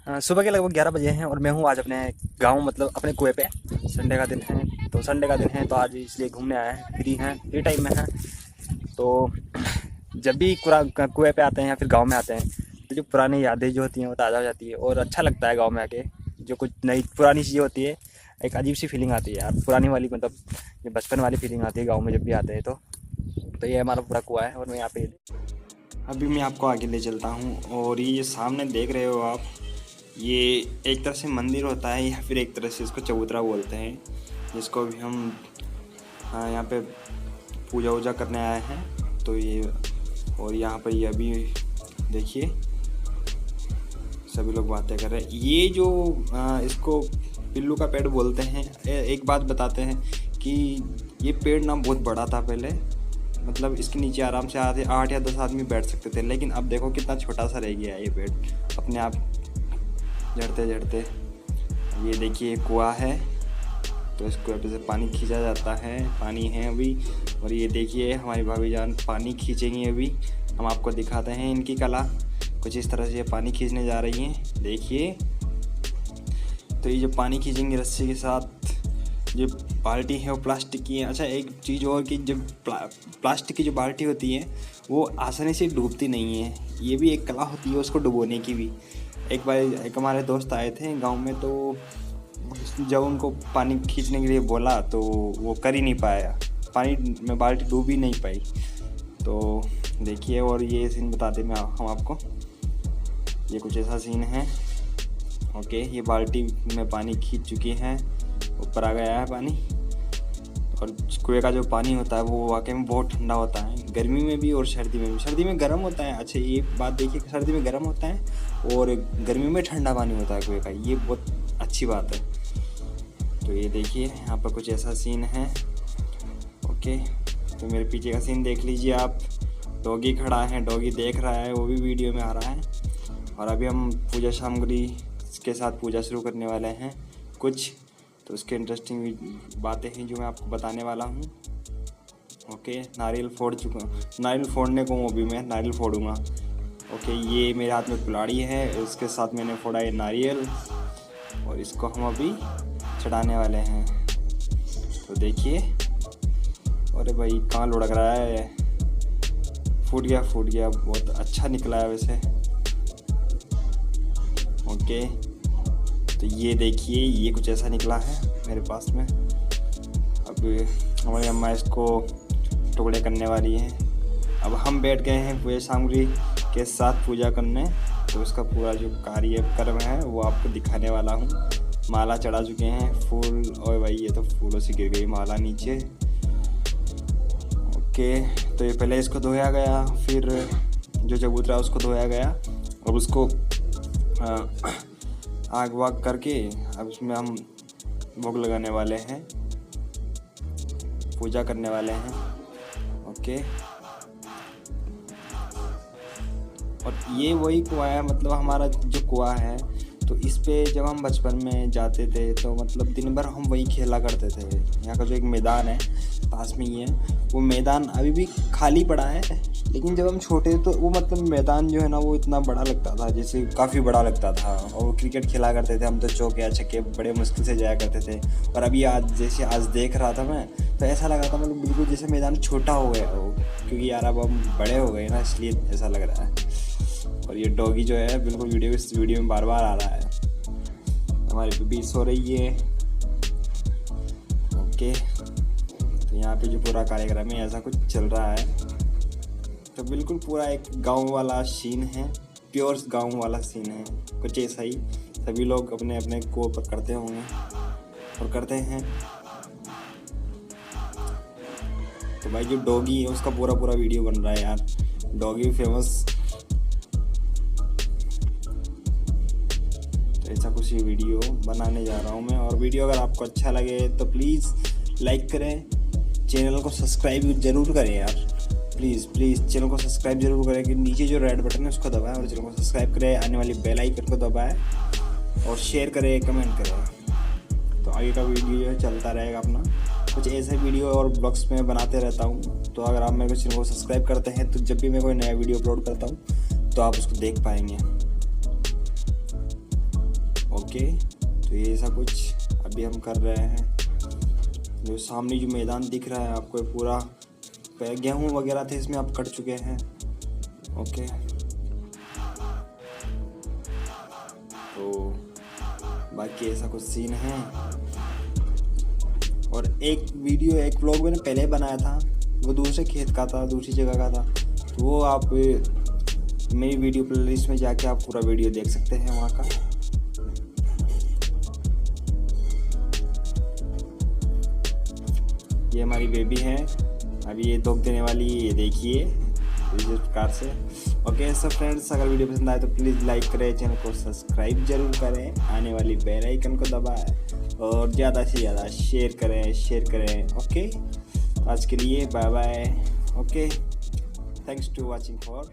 सुबह के लगभग 11 बजे हैं और मैं हूँ आज अपने गांव मतलब अपने कुएं पे। संडे का दिन है तो आज इसलिए घूमने आए हैं। फ्री टाइम में है तो जब भी कुएं पे आते हैं या फिर गांव में आते हैं तो जो पुरानी यादें जो होती हैं वो ताज़ा हो जाती है और अच्छा लगता है गांव में आके। जो कुछ नई पुरानी चीज़ें होती है एक अजीब सी फीलिंग आती है यार, पुरानी वाली मतलब ये बचपन वाली फीलिंग आती है गाँव में जब भी आते हैं। तो ये हमारा पूरा कुआं है और मैं यहाँ पे अभी मैं आपको आगे ले चलता हूँ। और ये सामने देख रहे हो आप, ये एक तरह से मंदिर होता है या फिर एक तरह से इसको चबूतरा बोलते हैं, जिसको अभी हम यहाँ पे पूजा वूजा करने आए हैं। तो ये और यहाँ पर ये अभी देखिए सभी लोग बातें कर रहे हैं। ये जो इसको पिल्लू का पेड़ बोलते हैं। एक बात बताते हैं कि ये पेड़ ना बहुत बड़ा था पहले, मतलब इसके नीचे आराम से 8 या 10 आदमी बैठ सकते थे, लेकिन अब देखो कितना छोटा सा रह गया है ये पेड़ अपने आप झड़ते झड़ते। ये देखिए कुआं है तो इस कुएं पे से पानी खींचा जाता है, पानी है अभी। और ये देखिए हमारी भाभी जान पानी खींचेंगी अभी, हम आपको दिखाते हैं इनकी कला। कुछ इस तरह से ये पानी खींचने जा रही हैं, देखिए। तो ये जो पानी खींचेंगी रस्सी के साथ, जो बाल्टी है वो प्लास्टिक की है। अच्छा एक चीज़ और कि जब प्लास्टिक की जो बाल्टी होती है वो आसानी से डूबती नहीं है, ये भी एक कला होती है उसको डुबोने की भी। एक बार एक हमारे दोस्त आए थे गांव में, तो जब उनको पानी खींचने के लिए बोला तो वो कर ही नहीं पाया, पानी में बाल्टी डूब ही नहीं पाई। तो देखिए और ये सीन बताते मैं हम आपको, ये कुछ ऐसा सीन है। ओके, ये बाल्टी में पानी खींच चुकी है, ऊपर आ गया है पानी। और कुएं का जो पानी होता है वो वाकई में बहुत ठंडा होता है, गर्मी में भी और सर्दी में भी। सर्दी में गर्म होता है, अच्छा ये बात देखिए, सर्दी में गर्म होता है और गर्मी में ठंडा पानी होता है कुएं का, ये बहुत अच्छी बात है। तो ये देखिए यहाँ पर कुछ ऐसा सीन है। ओके, तो मेरे पीछे का सीन देख लीजिए आप, डॉगी खड़ा है, डॉगी देख रहा है, वो भी वीडियो में आ रहा है। और अभी हम पूजा सामग्री के साथ पूजा शुरू करने वाले हैं कुछ, तो उसके इंटरेस्टिंग बातें हैं जो मैं आपको बताने वाला हूँ। ओके, नारियल फोड़ चुका, नारियल फोड़ने को अभी मैं नारियल फोड़ूंगा। ओके, ये मेरे हाथ में कुल्हाड़ी है, उसके साथ मैंने फोड़ा है नारियल और इसको हम अभी चढ़ाने वाले हैं। तो देखिए, अरे भाई कहाँ लुढ़क रहा है, फूट गया, बहुत अच्छा निकला है वैसे। ओके, तो ये देखिए ये कुछ ऐसा निकला है मेरे पास में। अब हमारी अम्मा इसको टुकड़े करने वाली हैं। अब हम बैठ गए हैं पूजा सामग्री के साथ पूजा करने, तो उसका पूरा जो कार्यक्रम है वो आपको दिखाने वाला हूँ। माला चढ़ा चुके हैं, फूल, और भाई ये तो फूलों से गिर गई माला नीचे। ओके, तो ये पहले इसको धोया गया, फिर जो चबूतरा उसको धोया गया और उसको आग वाग करके अब इसमें हम भोग लगाने वाले हैं, पूजा करने वाले हैं। ओके, और ये वही कुआं है, मतलब हमारा जो कुआं है, तो इस पे जब हम बचपन में जाते थे तो मतलब दिन भर हम वही खेला करते थे। यहाँ का जो एक मैदान है पास में ही है, वो मैदान अभी भी खाली पड़ा है, लेकिन जब हम छोटे तो वो मतलब मैदान जो है ना वो इतना बड़ा लगता था, जैसे काफ़ी बड़ा लगता था। और क्रिकेट खेला करते थे हम तो, चौके छक्के बड़े मुश्किल से जाया करते थे। और अभी आज देख रहा था मैं, तो ऐसा लगा था मतलब बिल्कुल जैसे मैदान छोटा हो गया हो, क्योंकि यार अब हम बड़े हो गए ना, इसलिए ऐसा लग रहा है। और ये डॉगी जो है बिल्कुल इस वीडियो में बार बार आ रहा है। हमारी बेबी सो रही है। ओके, तो यहाँ पे जो पूरा कार्यक्रम है ऐसा कुछ चल रहा है। तो बिल्कुल पूरा एक गांव वाला सीन है, प्योर गांव वाला सीन है, कुछ ऐसा ही सभी लोग अपने अपने को पर करते होंगे और करते हैं। तो भाई जो डॉगी है उसका पूरा वीडियो बन रहा है यार, डॉगी फेमस। ऐसा कुछ ही वीडियो बनाने जा रहा हूँ मैं। और वीडियो अगर आपको अच्छा लगे तो प्लीज़ लाइक करें, चैनल को सब्सक्राइब जरूर करें यार, प्लीज़ चैनल को सब्सक्राइब जरूर करें। कि नीचे जो रेड बटन है उसको दबाएं और चैनल को सब्सक्राइब करें, आने वाली बेल आइकन को दबाएं और शेयर करें, कमेंट करें। तो आगे का वीडियो जो है चलता रहेगा अपना, कुछ ऐसे वीडियो और ब्लॉग्स में बनाते रहता हूँ। तो अगर आप मेरे चैनल को सब्सक्राइब करते हैं तो जब भी मैं कोई नया वीडियो अपलोड करता हूँ तो आप उसको देख पाएंगे। ओके, तो ये ऐसा कुछ अभी हम कर रहे हैं। जो सामने जो मैदान दिख रहा है आपको, पूरा गेहूँ वगैरह थे इसमें आप कट चुके हैं। ओके, तो बाकी ऐसा कुछ सीन है। और एक वीडियो, एक व्लॉग मैंने पहले बनाया था, वो दूसरे खेत का था, दूसरी जगह का था, तो वो आप मेरी वीडियो प्लेलिस्ट में जाके आप पूरा वीडियो देख सकते हैं वहाँ का। ये हमारी बेबी है, अभी ये दुध देने वाली है, ये देखिए इस प्रकार से। ओके सो फ्रेंड्स, अगर वीडियो पसंद आए तो प्लीज़ लाइक करें, चैनल को सब्सक्राइब जरूर करें, आने वाली बेल आइकन को दबाएं और ज़्यादा से ज़्यादा शेयर करें। ओके, आज के लिए bye bye. Okay, thanks to watching for